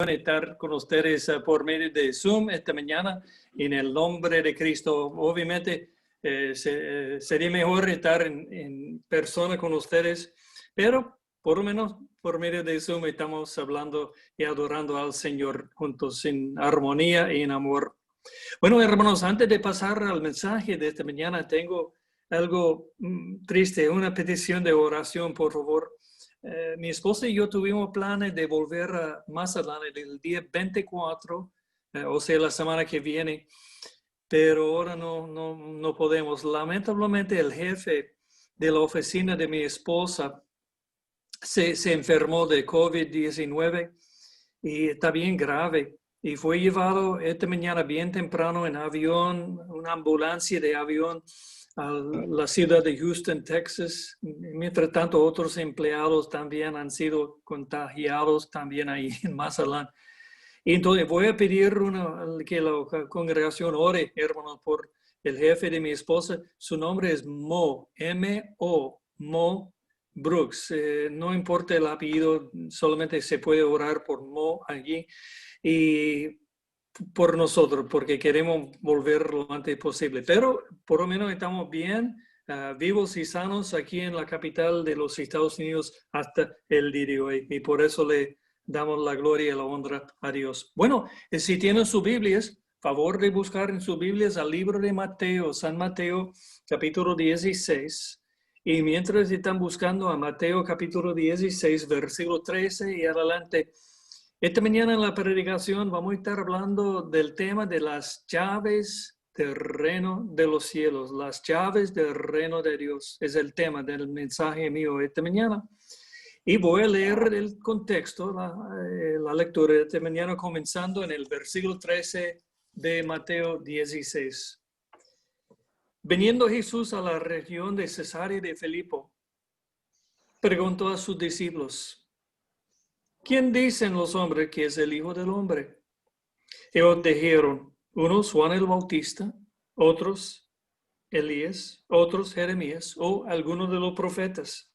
Estar con ustedes por medio de Zoom esta mañana en el nombre de Cristo. Obviamente sería mejor estar en persona con ustedes, pero por lo menos por medio de Zoom estamos hablando y adorando al Señor juntos en armonía y en amor. Bueno, hermanos, antes de pasar al mensaje de esta mañana, tengo algo triste, una petición de oración, por favor. Mi esposa y yo tuvimos planes de volver más adelante, el día 24, o sea, la semana que viene, pero ahora no podemos. Lamentablemente, el jefe de la oficina de mi esposa se enfermó de COVID-19 y está bien grave. Y fue llevado esta mañana bien temprano en avión, una ambulancia de avión, a la ciudad de Houston, Texas. Mientras tanto, otros empleados también han sido contagiados también ahí en Mazatlán. Y entonces voy a pedir que la congregación ore, hermanos, por el jefe de mi esposa. Su nombre es Mo, M-O, Mo Brooks. No importa el apellido, solamente se puede orar por Mo allí. Y por nosotros, porque queremos volver lo antes posible. Pero por lo menos estamos bien, vivos y sanos aquí en la capital de los Estados Unidos hasta el día de hoy. Y por eso le damos la gloria y la honra a Dios. Bueno, si tienen sus Biblias, favor de buscar en sus Biblias al libro de Mateo, San Mateo, capítulo 16. Y mientras están buscando a Mateo, capítulo 16, versículo 13 y adelante, esta mañana en la predicación vamos a estar hablando del tema de las llaves del reino de los cielos. Las llaves del reino de Dios es el tema del mensaje mío esta mañana. Y voy a leer el contexto, la lectura de esta mañana, comenzando en el versículo 13 de Mateo 16. Veniendo Jesús a la región de Cesarea de Filipo, preguntó a sus discípulos: ¿quién dicen los hombres que es el Hijo del Hombre? Ellos dijeron, unos Juan el Bautista, otros Elías, otros Jeremías o algunos de los profetas.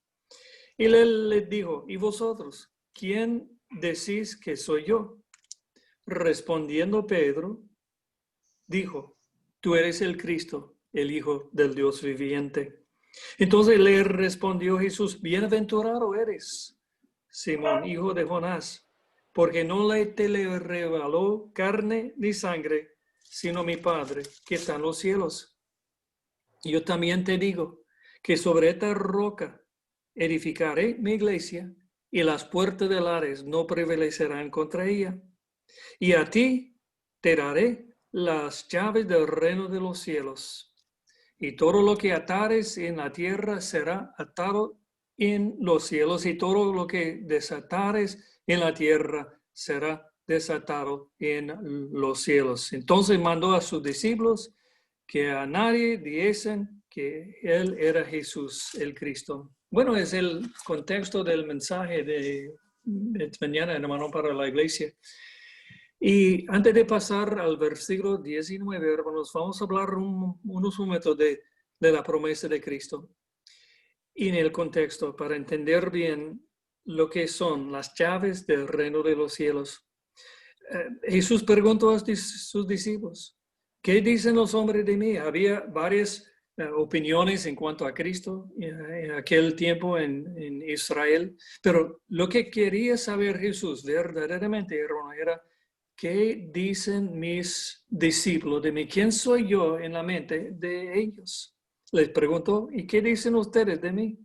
Y él les dijo, ¿y vosotros? ¿Quién decís que soy yo? Respondiendo Pedro, dijo, tú eres el Cristo, el Hijo del Dios viviente. Entonces le respondió Jesús, bienaventurado eres, Simón, hijo de Jonás, porque no te le reveló carne ni sangre, sino mi Padre que está en los cielos. Yo también te digo que sobre esta roca edificaré mi iglesia y las puertas del Hades no prevalecerán contra ella. Y a ti te daré las llaves del reino de los cielos. Y todo lo que atares en la tierra será atado en los cielos, y todo lo que desatares en la tierra será desatado en los cielos. Entonces mandó a sus discípulos que a nadie dijesen que él era Jesús el Cristo. Bueno, es el contexto del mensaje de mañana, hermano, para la iglesia. Y antes de pasar al versículo 19, hermanos, vamos a hablar unos momentos de la promesa de Cristo. Y en el contexto, para entender bien lo que son las llaves del reino de los cielos. Jesús preguntó a sus discípulos, ¿qué dicen los hombres de mí? Había varias opiniones en cuanto a Cristo en aquel tiempo en Israel, pero lo que quería saber Jesús verdaderamente, hermano, era ¿qué dicen mis discípulos de mí? ¿Quién soy yo en la mente de ellos? Les preguntó, ¿y qué dicen ustedes de mí?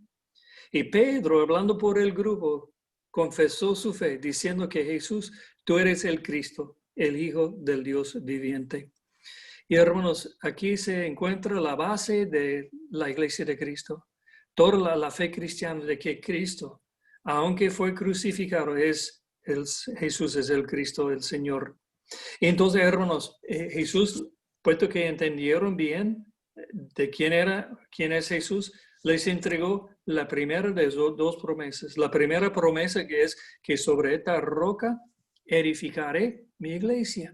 Y Pedro, hablando por el grupo, confesó su fe, diciendo que Jesús, tú eres el Cristo, el Hijo del Dios viviente. Y hermanos, aquí se encuentra la base de la Iglesia de Cristo. Toda la fe cristiana de que Cristo, aunque fue crucificado, Jesús es el Cristo, el Señor. Y entonces, hermanos, Jesús, puesto que entendieron bien de quién es Jesús, les entregó la primera de dos promesas. La primera promesa que es que sobre esta roca edificaré mi iglesia.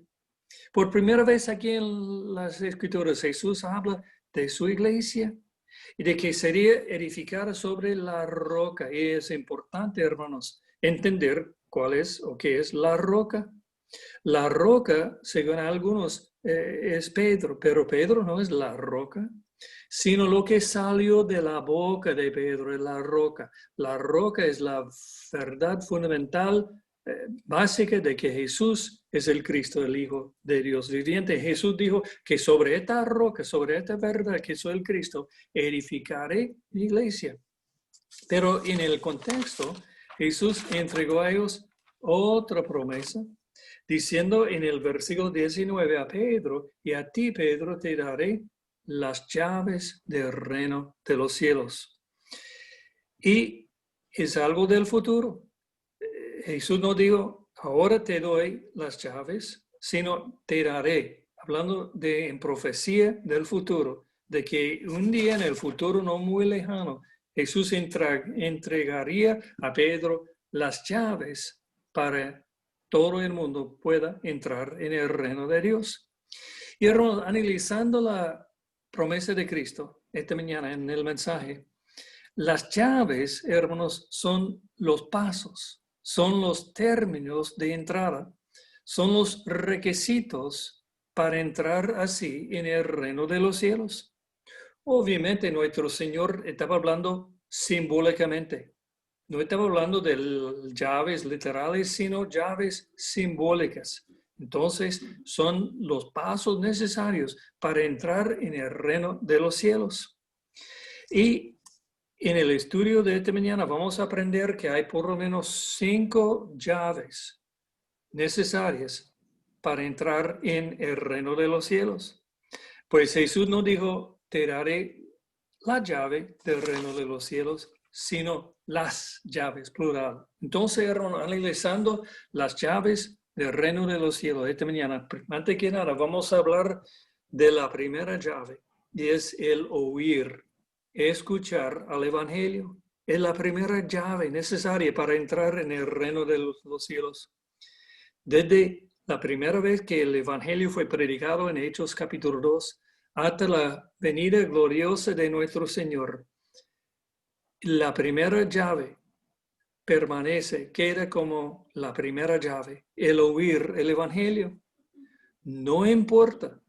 Por primera vez aquí en las Escrituras, Jesús habla de su iglesia y de que sería edificada sobre la roca. Y es importante, hermanos, entender cuál es o qué es la roca. La roca, según algunos, es Pedro, pero Pedro no es la roca, sino lo que salió de la boca de Pedro es la roca. La roca es la verdad fundamental, básica de que Jesús es el Cristo, el Hijo de Dios viviente. Jesús dijo que sobre esta roca, sobre esta verdad que soy el Cristo, edificaré mi iglesia. Pero en el contexto, Jesús entregó a ellos otra promesa, diciendo en el versículo 19 a Pedro, y a ti, Pedro, te daré las llaves del reino de los cielos. Y es algo del futuro. Jesús no dijo, ahora te doy las llaves, sino te daré, hablando de en profecía del futuro, de que un día en el futuro no muy lejano, Jesús entregaría a Pedro las llaves para todo el mundo pueda entrar en el reino de Dios. Y hermanos, analizando la promesa de Cristo esta mañana en el mensaje, las llaves, hermanos, son los pasos, son los términos de entrada, son los requisitos para entrar así en el reino de los cielos. Obviamente nuestro Señor estaba hablando simbólicamente. No estaba hablando de llaves literales, sino llaves simbólicas. Entonces, son los pasos necesarios para entrar en el reino de los cielos. Y en el estudio de esta mañana vamos a aprender que hay por lo menos 5 llaves necesarias para entrar en el reino de los cielos. Pues Jesús no dijo, te daré la llave del reino de los cielos, sino las llaves, plural. Entonces, analizando las llaves del reino de los cielos esta mañana, antes que nada, vamos a hablar de la primera llave, y es el oír, escuchar al Evangelio. Es la primera llave necesaria para entrar en el reino de los cielos. Desde la primera vez que el Evangelio fue predicado en Hechos capítulo 2, hasta la venida gloriosa de nuestro Señor, la primera llave permanece, queda como la primera llave, el oír el Evangelio. No importa,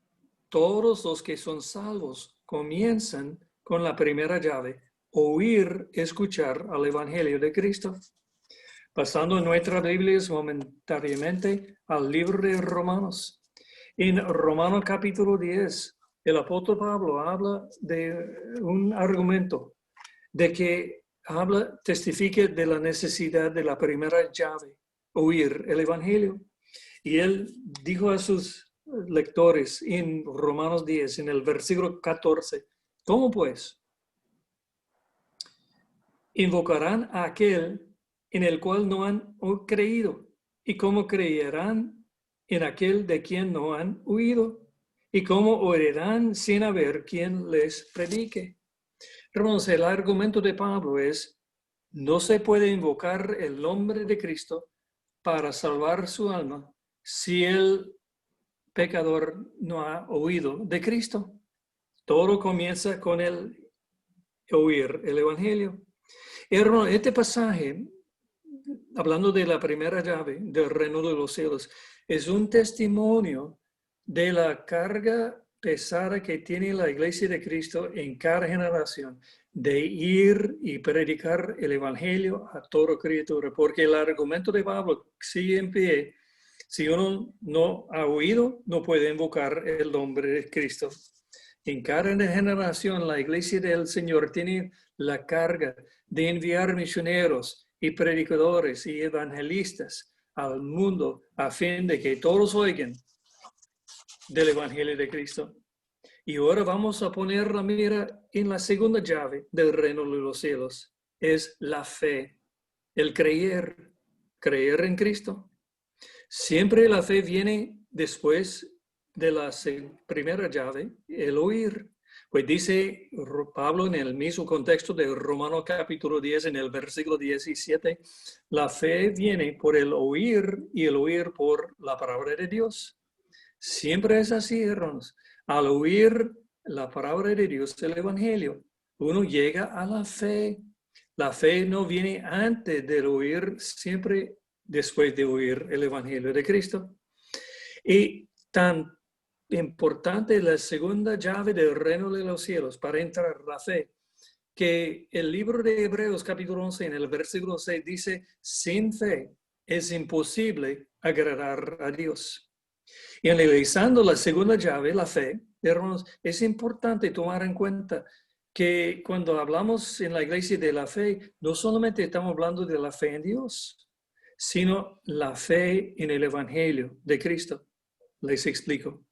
todos los que son salvos comienzan con la primera llave, oír, escuchar al Evangelio de Cristo. Pasando nuestras Biblias momentáneamente al libro de Romanos. En Romanos capítulo 10, el apóstol Pablo habla de un argumento de que testifica de la necesidad de la primera llave, oír el Evangelio. Y él dijo a sus lectores en Romanos 10, en el versículo 14, ¿cómo pues? Invocarán a aquel en el cual no han creído, y cómo creerán en aquel de quien no han oído, y cómo oirán sin haber quien les predique. Hermanos, el argumento de Pablo es, no se puede invocar el nombre de Cristo para salvar su alma si el pecador no ha oído de Cristo. Todo comienza con el oír el Evangelio. Hermano, este pasaje, hablando de la primera llave del reino de los cielos, es un testimonio de la carga pesada que tiene la iglesia de Cristo en cada generación de ir y predicar el evangelio a toda criatura, porque el argumento de Pablo sigue en pie. Si uno no ha oído, no puede invocar el nombre de Cristo. En cada generación, la iglesia del Señor tiene la carga de enviar misioneros y predicadores y evangelistas al mundo a fin de que todos oigan del Evangelio de Cristo. Y ahora vamos a poner la mira en la segunda llave del reino de los cielos. Es la fe, el creer en Cristo. Siempre la fe viene después de la primera llave, el oír. Pues dice Pablo en el mismo contexto de Romanos capítulo 10, en el versículo 17, la fe viene por el oír y el oír por la palabra de Dios. Siempre es así, hermanos. Al oír la palabra de Dios, el Evangelio, uno llega a la fe. La fe no viene antes del oír, siempre después de oír el Evangelio de Cristo. Y tan importante la segunda llave del reino de los cielos para entrar la fe, que el libro de Hebreos capítulo 11 en el versículo 6 dice, sin fe es imposible agradar a Dios. Y analizando la segunda llave, la fe, hermanos, es importante tomar en cuenta que cuando hablamos en la iglesia de la fe, no solamente estamos hablando de la fe en Dios, sino la fe en el Evangelio de Cristo. Les explico.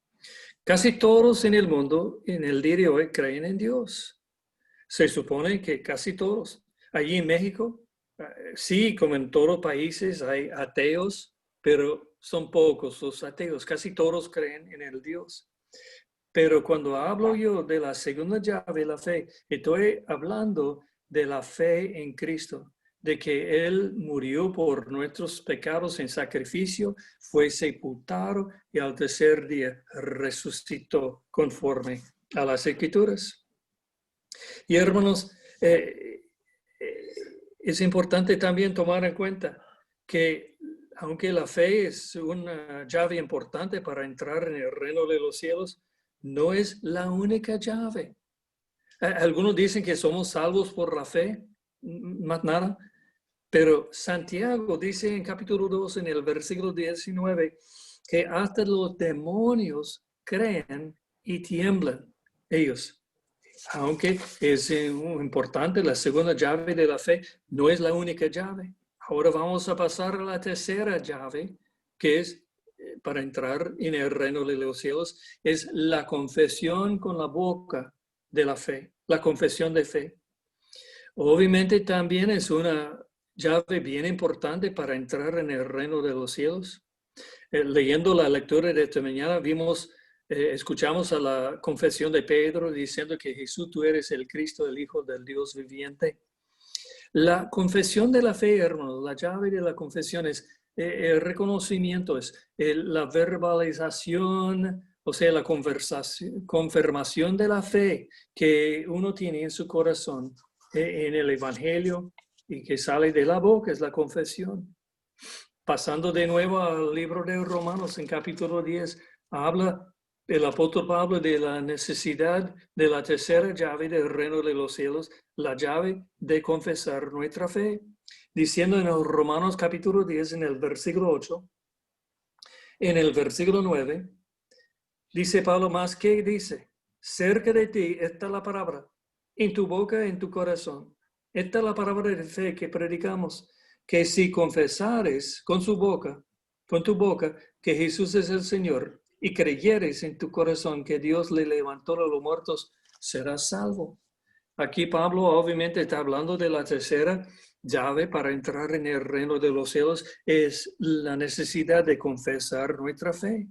Casi todos en el mundo, en el día de hoy, creen en Dios. Se supone que casi todos. Allí en México, sí, como en todos los países, hay ateos, pero son pocos los ateos. Casi todos creen en el Dios. Pero cuando hablo yo de la segunda llave de la fe, estoy hablando de la fe en Cristo, de que Él murió por nuestros pecados en sacrificio, fue sepultado y al tercer día resucitó conforme a las Escrituras. Y hermanos, es importante también tomar en cuenta que aunque la fe es una llave importante para entrar en el reino de los cielos, no es la única llave. Algunos dicen que somos salvos por la fe, más nada. Pero Santiago dice en capítulo 2, en el versículo 19, que hasta los demonios creen y tiemblan ellos. Aunque es importante, la segunda llave de la fe no es la única llave. Ahora vamos a pasar a la tercera llave, que es para entrar en el reino de los cielos, es la confesión con la boca de la fe, la confesión de fe. Obviamente también es una llave bien importante para entrar en el reino de los cielos. Leyendo la lectura de esta mañana, escuchamos a la confesión de Pedro diciendo que Jesús, tú eres el Cristo, el Hijo del Dios viviente. La confesión de la fe, hermanos, la llave de la confesión es el reconocimiento, es la verbalización, o sea, la confirmación de la fe que uno tiene en su corazón en el Evangelio y que sale de la boca, es la confesión. Pasando de nuevo al libro de Romanos, en capítulo 10, habla el apóstol Pablo de la necesidad de la tercera llave del reino de los cielos, la llave de confesar nuestra fe, diciendo en el Romanos capítulo 10, en el versículo 8, en el versículo 9, dice Pablo más que dice, cerca de ti está la palabra, en tu boca, en tu corazón. Esta es la palabra de fe que predicamos, que si confesares con tu boca, que Jesús es el Señor, y creyeres en tu corazón que Dios le levantó de los muertos, serás salvo. Aquí Pablo obviamente está hablando de la tercera llave para entrar en el reino de los cielos, es la necesidad de confesar nuestra fe.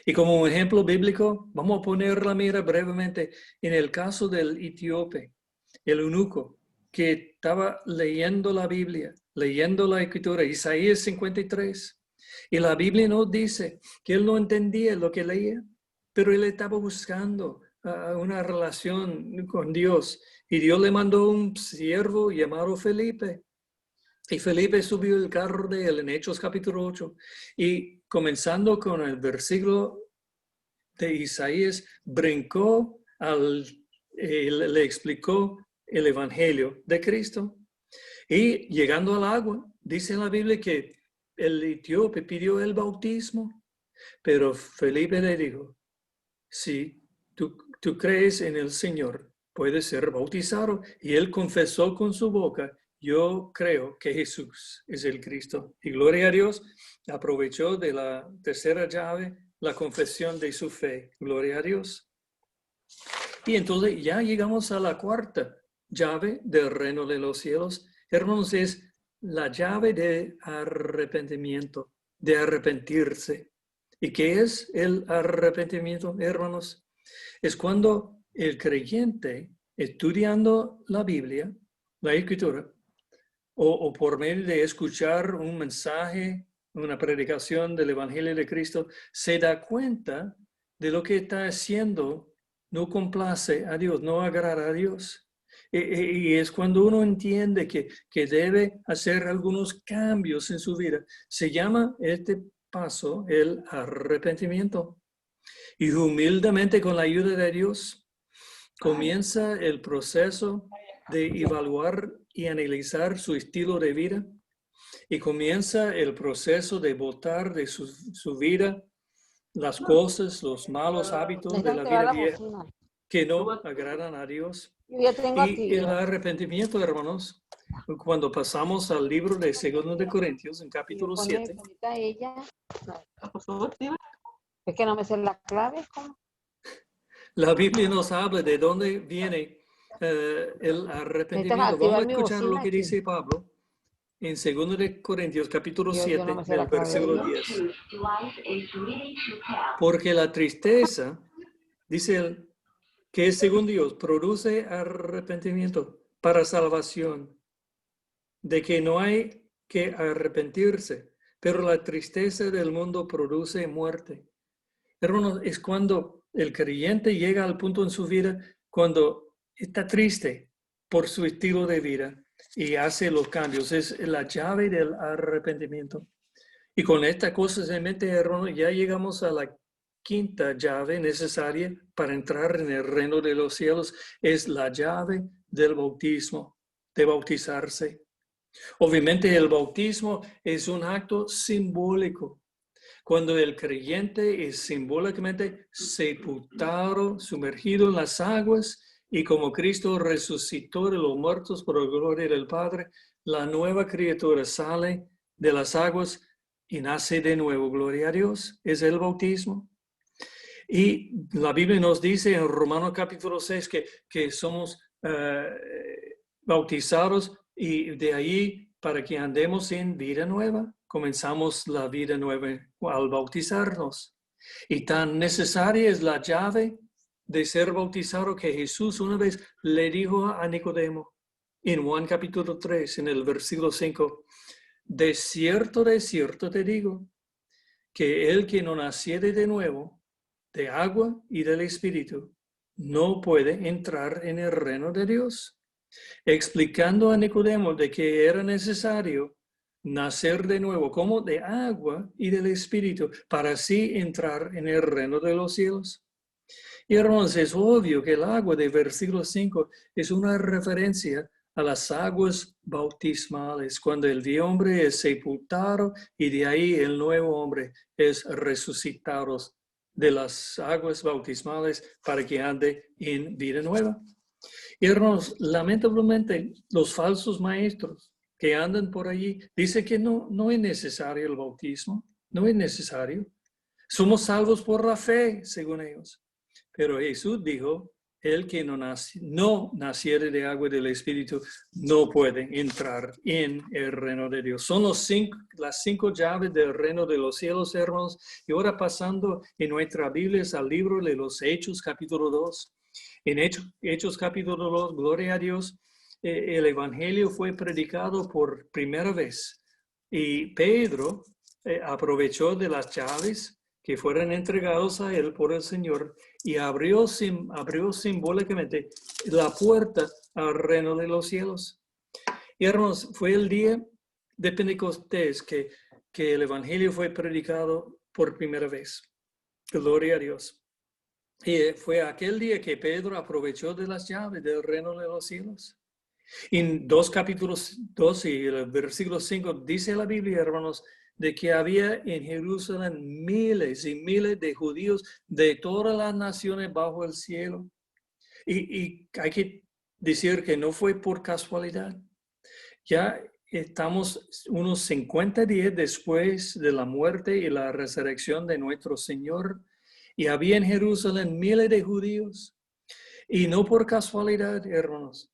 Y como un ejemplo bíblico, vamos a poner la mira brevemente en el caso del etíope, el eunuco, que estaba leyendo la Biblia, leyendo la Escritura, Isaías 53. Y la Biblia nos dice que él no entendía lo que leía, pero él estaba buscando una relación con Dios. Y Dios le mandó un siervo llamado Felipe. Y Felipe subió el carro de él en Hechos capítulo 8. Y comenzando con el versículo de Isaías, brincó, le explicó el Evangelio de Cristo. Y llegando al agua, dice en la Biblia que el etíope pidió el bautismo, pero Felipe le dijo, si tú crees en el Señor, puedes ser bautizado. Y él confesó con su boca, yo creo que Jesús es el Cristo. Y gloria a Dios, aprovechó de la tercera llave, la confesión de su fe. Gloria a Dios. Y entonces ya llegamos a la cuarta llave del reino de los cielos. Hermanos, es la llave de arrepentimiento, de arrepentirse. ¿Y qué es el arrepentimiento, hermanos? Es cuando el creyente, estudiando la Biblia, la Escritura, o por medio de escuchar un mensaje, una predicación del Evangelio de Cristo, se da cuenta de lo que está haciendo no complace a Dios, no agrada a Dios. Y es cuando uno entiende que debe hacer algunos cambios en su vida. Se llama este paso el arrepentimiento. Y humildemente, con la ayuda de Dios, comienza el proceso de evaluar y analizar su estilo de vida. Y comienza el proceso de botar de su vida las cosas, los malos hábitos de Necesitan la activar vida la vieja bocina. que no agradan a Dios. Yo ya tengo Y el actividad. arrepentimiento, hermanos, cuando pasamos al libro de 2 de Corintios, en Y yo capítulo pone 7, ahorita ella. Es que no me sé la clave. ¿Cómo? la Biblia nos habla de dónde viene el Necesitas arrepentimiento. Vamos a activar mi escuchar lo bocina que aquí. dice Pablo en 2 de Corintios, capítulo Yo no 7, me sé del la clave. versículo 10. Porque la tristeza, dice él, que es según Dios, produce arrepentimiento para salvación, de que no hay que arrepentirse, pero la tristeza del mundo produce muerte. Hermanos, es cuando el creyente llega al punto en su vida cuando está triste por su estilo de vida y hace los cambios. Es la llave del arrepentimiento. Y con esta cosa en mente, hermanos, ya llegamos a la quinta llave necesaria para entrar en el reino de los cielos. Es la llave del bautismo, de bautizarse. Obviamente el bautismo es un acto simbólico. Cuando el creyente es simbólicamente sepultado, sumergido en las aguas, y como Cristo resucitó de los muertos por la gloria del Padre, la nueva criatura sale de las aguas y nace de nuevo. Gloria a Dios. Es el bautismo. Y la Biblia nos dice en Romanos capítulo 6 que somos bautizados y de ahí para que andemos en vida nueva. Comenzamos la vida nueva al bautizarnos. Y tan necesaria es la llave de ser bautizado que Jesús una vez le dijo a Nicodemo en Juan capítulo 3, en el versículo 5, de cierto te digo, que el que no naciere de nuevo, de agua y del Espíritu, no puede entrar en el reino de Dios. Explicando a Nicodemo de que era necesario nacer de nuevo, como de agua y del Espíritu, para así entrar en el reino de los cielos. Y hermanos, es obvio que el agua de versículo 5 es una referencia a las aguas bautismales, cuando el viejo hombre es sepultado y de ahí el nuevo hombre es resucitado de las aguas bautismales para que ande en vida nueva. Y hermanos, lamentablemente los falsos maestros que andan por allí dicen que no es necesario el bautismo, no es necesario. Somos salvos por la fe, según ellos. Pero Jesús dijo, el que no naciere de agua y del Espíritu no puede entrar en el reino de Dios. Son las 5 llaves del reino de los cielos, hermanos. Y ahora pasando en nuestra Biblia al libro de los Hechos, capítulo 2. En Hechos capítulo 2, gloria a Dios, el Evangelio fue predicado por primera vez. Y Pedro aprovechó de las llaves que fueron entregados a él por el Señor y abrió simbólicamente la puerta al reino de los cielos. Y hermanos, fue el día de Pentecostés que el Evangelio fue predicado por primera vez. Gloria a Dios. Y fue aquel día que Pedro aprovechó de las llaves del reino de los cielos. En 2 capítulos 2 y el versículo 5 dice la Biblia, hermanos, de que había en Jerusalén miles y miles de judíos de todas las naciones bajo el cielo. Y hay que decir que no fue por casualidad. Ya estamos unos 50 días después de la muerte y la resurrección de nuestro Señor. Y había en Jerusalén miles de judíos. Y no por casualidad, hermanos,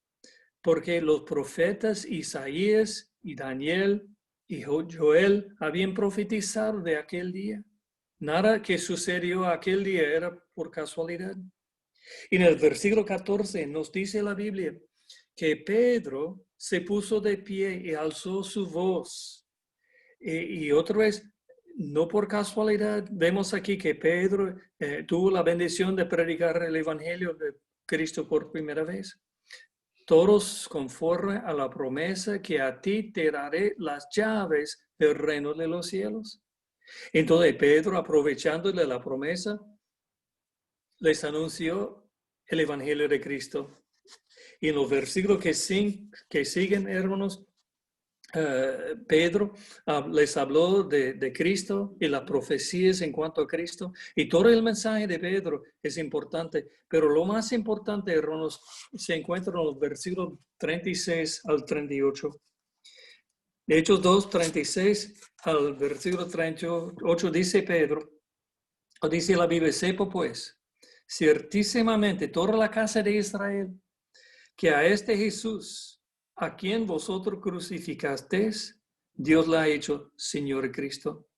porque los profetas Isaías y Daniel y Joel habían profetizado de aquel día. Nada que sucedió aquel día era por casualidad. En el versículo 14 nos dice la Biblia que Pedro se puso de pie y alzó su voz. Y otra vez, no por casualidad, vemos aquí que Pedro tuvo la bendición de predicar el Evangelio de Cristo por primera vez. Todos conforme a la promesa que a ti te daré las llaves del reino de los cielos. Entonces Pedro, aprovechándole la promesa, les anunció el Evangelio de Cristo. Y en los versículos que siguen, hermanos, Pedro les habló de Cristo y las profecías en cuanto a Cristo. Y todo el mensaje de Pedro es importante. Pero lo más importante, hermanos, se encuentra en los versículos 36 al 38. De Hechos 2, 36 al versículo 38 dice Pedro, o dice la Biblia, sepa pues, ciertísimamente toda la casa de Israel, que a este Jesús, a quien vosotros crucificasteis, Dios le ha hecho Señor Cristo.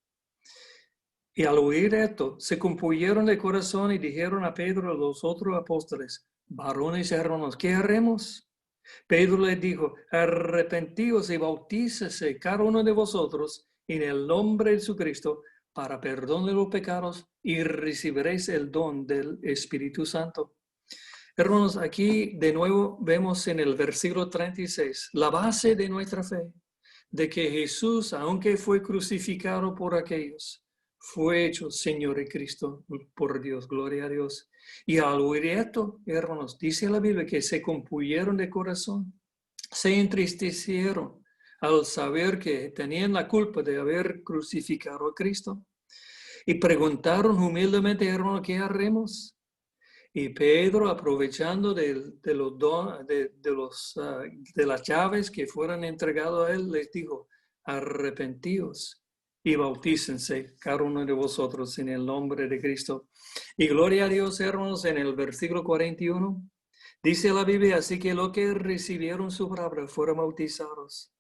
Y al oír esto, se compusieron de corazón y dijeron a Pedro y a los otros apóstoles, varones y hermanos, ¿qué haremos? Pedro les dijo, arrepentíos y bautícese cada uno de vosotros en el nombre de Jesucristo para perdón de los pecados y recibiréis el don del Espíritu Santo. Hermanos, aquí de nuevo vemos en el versículo 36 la base de nuestra fe, de que Jesús, aunque fue crucificado por aquellos, fue hecho Señor y Cristo por Dios, gloria a Dios. Y al oír esto, hermanos, dice la Biblia que se compusieron de corazón, se entristecieron al saber que tenían la culpa de haber crucificado a Cristo. Y preguntaron humildemente, hermanos, ¿qué haremos? Y Pedro, aprovechando de las llaves que fueron entregadas a él, les dijo, arrepentíos y bautícense cada uno de vosotros en el nombre de Cristo. Y gloria a Dios, hermanos, en el versículo 41, dice la Biblia, así que los que recibieron su palabra fueron bautizados.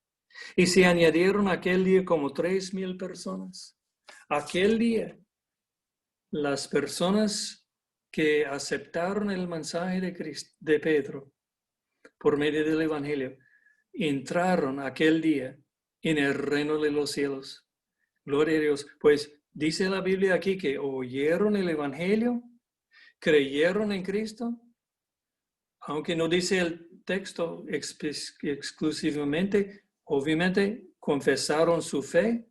Y se añadieron aquel día como 3,000 personas. Aquel día, las personas que aceptaron el mensaje de Pedro por medio del Evangelio, entraron aquel día en el reino de los cielos. Gloria a Dios. Pues dice la Biblia aquí que oyeron el Evangelio, creyeron en Cristo, aunque no dice el texto exclusivamente, obviamente confesaron su fe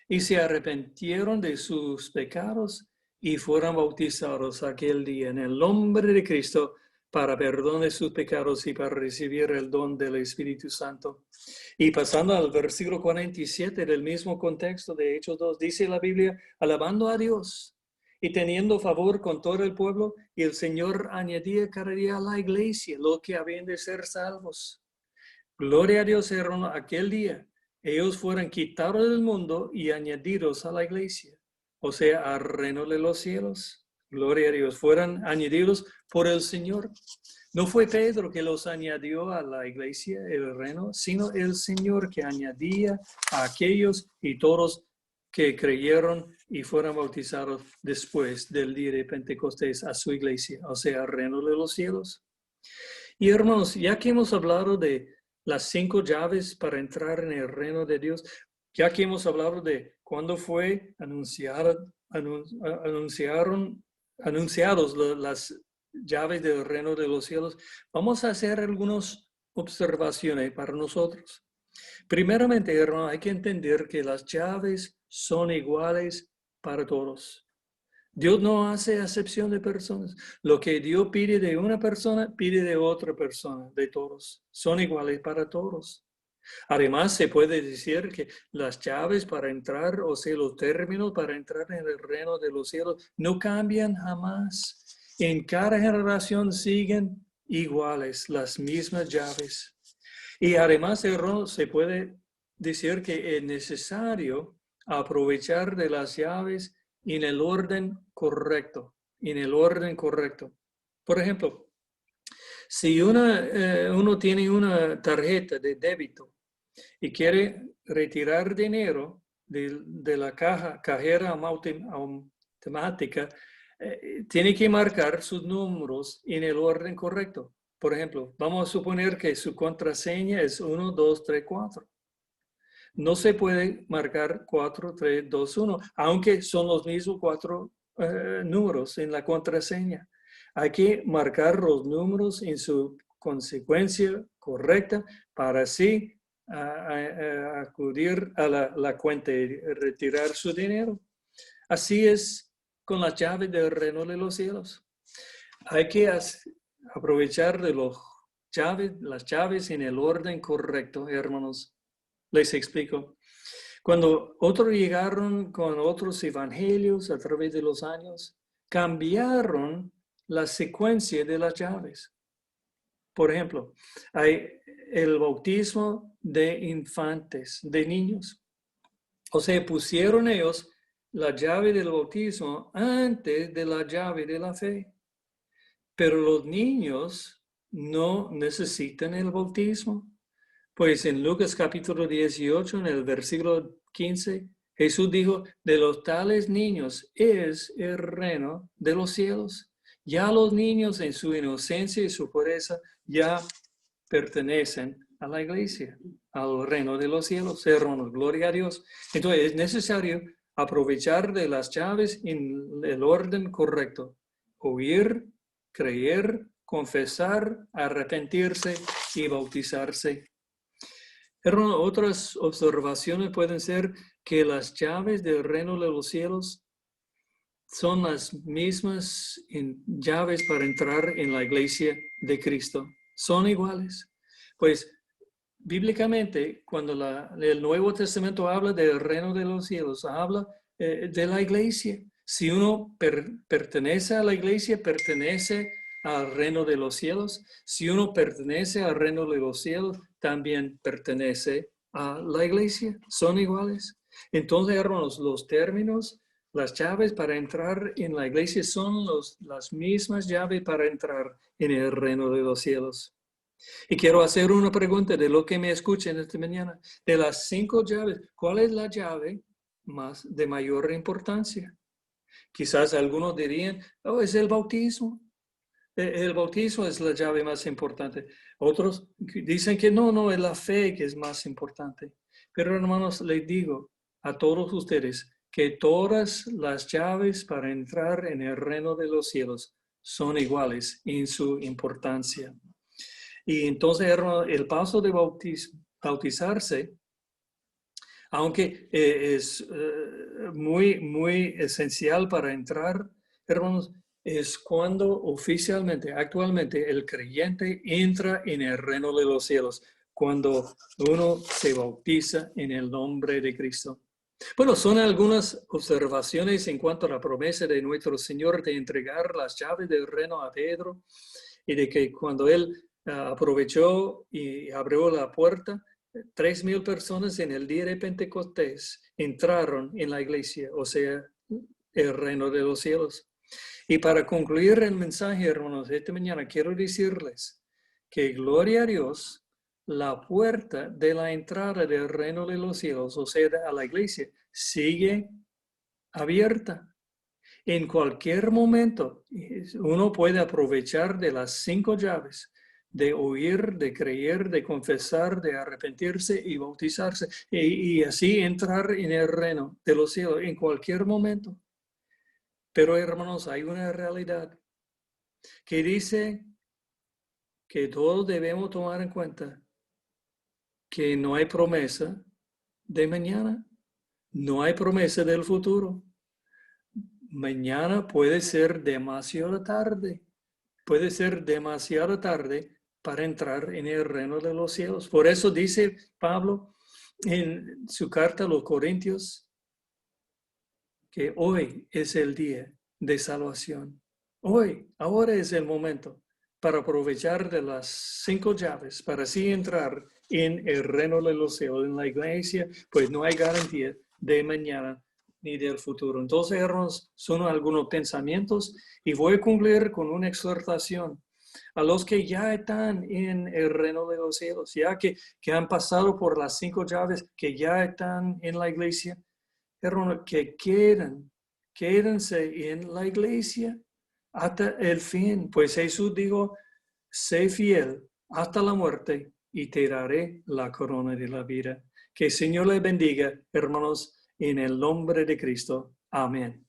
y se arrepintieron de sus pecados y fueron bautizados aquel día en el nombre de Cristo para perdón de sus pecados y para recibir el don del Espíritu Santo. Y pasando al versículo 47 del mismo contexto de Hechos 2, dice la Biblia, alabando a Dios y teniendo favor con todo el pueblo, y el Señor añadía cada día a la iglesia los que habían de ser salvos. Gloria a Dios, hermano, aquel día ellos fueron quitados del mundo y añadidos a la iglesia, o sea, al reino de los cielos. Gloria a Dios, fueron añadidos por el Señor. No fue Pedro que los añadió a la iglesia, el reino, sino el Señor que añadía a aquellos y todos que creyeron y fueron bautizados después del día de Pentecostés a su iglesia, o sea, al reino de los cielos. Y hermanos, ya que hemos hablado de las 5 llaves para entrar en el reino de Dios, ya que hemos hablado de cuándo fue anunciados las llaves del reino de los cielos, vamos a hacer algunas observaciones para nosotros. Primeramente, hermano, hay que entender que las llaves son iguales para todos. Dios no hace acepción de personas. Lo que Dios pide de una persona, pide de otra persona, de todos. Son iguales para todos. Además, se puede decir que las llaves para entrar, o sea, los términos para entrar en el reino de los cielos, no cambian jamás. En cada generación siguen iguales, las mismas llaves. Y además, se puede decir que es necesario aprovechar de las llaves en el orden correcto, Por ejemplo, si uno tiene una tarjeta de débito y quiere retirar dinero de la cajera automática, tiene que marcar sus números en el orden correcto. Por ejemplo, vamos a suponer que su contraseña es 1, 2, 3, 4. No se puede marcar 4, 3, 2, 1, aunque son los mismos 4 números en la contraseña. Hay que marcar los números en su consecuencia correcta para así acudir a la cuenta y retirar su dinero. Así es con las llaves del reino de los cielos. Hay que aprovechar de las llaves en el orden correcto, hermanos. Les explico. Cuando otros llegaron con otros evangelios a través de los años, cambiaron la secuencia de las llaves. Por ejemplo, hay el bautismo de infantes, de niños. O sea, pusieron ellos la llave del bautismo antes de la llave de la fe. Pero los niños no necesitan el bautismo. Pues en Lucas capítulo 18, en el versículo 15, Jesús dijo, de los tales niños es el reino de los cielos. Ya los niños en su inocencia y su pureza ya pertenecen a la iglesia, al reino de los cielos. Hermanos, gloria a Dios. Entonces es necesario aprovechar de las llaves en el orden correcto. Oír, creer, confesar, arrepentirse y bautizarse. Hermano, otras observaciones pueden ser que las llaves del reino de los cielos son las mismas llaves para entrar en la iglesia de Cristo. Son iguales. Pues bíblicamente, cuando el Nuevo Testamento habla del reino de los cielos, habla de la iglesia. Si uno pertenece a la iglesia, pertenece al reino de los cielos. Si uno pertenece al reino de los cielos, también pertenece a la iglesia. Son iguales. Entonces, hermanos, los términos, las llaves para entrar en la iglesia son las mismas llaves para entrar en el reino de los cielos. Y quiero hacer una pregunta de lo que me escuchen esta mañana. De las 5 llaves, ¿cuál es la llave de mayor importancia? Quizás algunos dirían, es el bautismo. El bautismo es la llave más importante. Otros dicen que no, es la fe que es más importante. Pero hermanos, les digo a todos ustedes que todas las llaves para entrar en el reino de los cielos son iguales en su importancia. Y entonces el paso de bautizarse, aunque es muy, muy esencial para entrar, hermanos, es cuando actualmente, el creyente entra en el reino de los cielos, cuando uno se bautiza en el nombre de Cristo. Bueno, son algunas observaciones en cuanto a la promesa de nuestro Señor de entregar las llaves del reino a Pedro y de que cuando él aprovechó y abrió la puerta, 3,000 personas en el día de Pentecostés entraron en la iglesia, o sea, el reino de los cielos. Y para concluir el mensaje, hermanos, esta mañana quiero decirles que gloria a Dios, la puerta de la entrada del reino de los cielos, o sea, a la iglesia, sigue abierta. En cualquier momento, uno puede aprovechar de las 5 llaves, de oír, de creer, de confesar, de arrepentirse y bautizarse, y así entrar en el reino de los cielos en cualquier momento. Pero hermanos, hay una realidad que dice que todos debemos tomar en cuenta que no hay promesa de mañana, no hay promesa del futuro. Mañana puede ser demasiado tarde. Puede ser demasiado tarde para entrar en el reino de los cielos. Por eso dice Pablo en su carta a los Corintios que hoy es el día de salvación. Ahora es el momento para aprovechar de las 5 llaves para así entrar en el reino de los cielos, en la iglesia, pues no hay garantía de mañana ni del futuro. Entonces, hermanos, son algunos pensamientos y voy a concluir con una exhortación a los que ya están en el reino de los cielos, ya que han pasado por las 5 llaves, que ya están en la iglesia, hermanos, que quédense en la iglesia hasta el fin, pues Jesús dijo, sé fiel hasta la muerte y te daré la corona de la vida. Que el Señor les bendiga, hermanos, en el nombre de Cristo. Amén.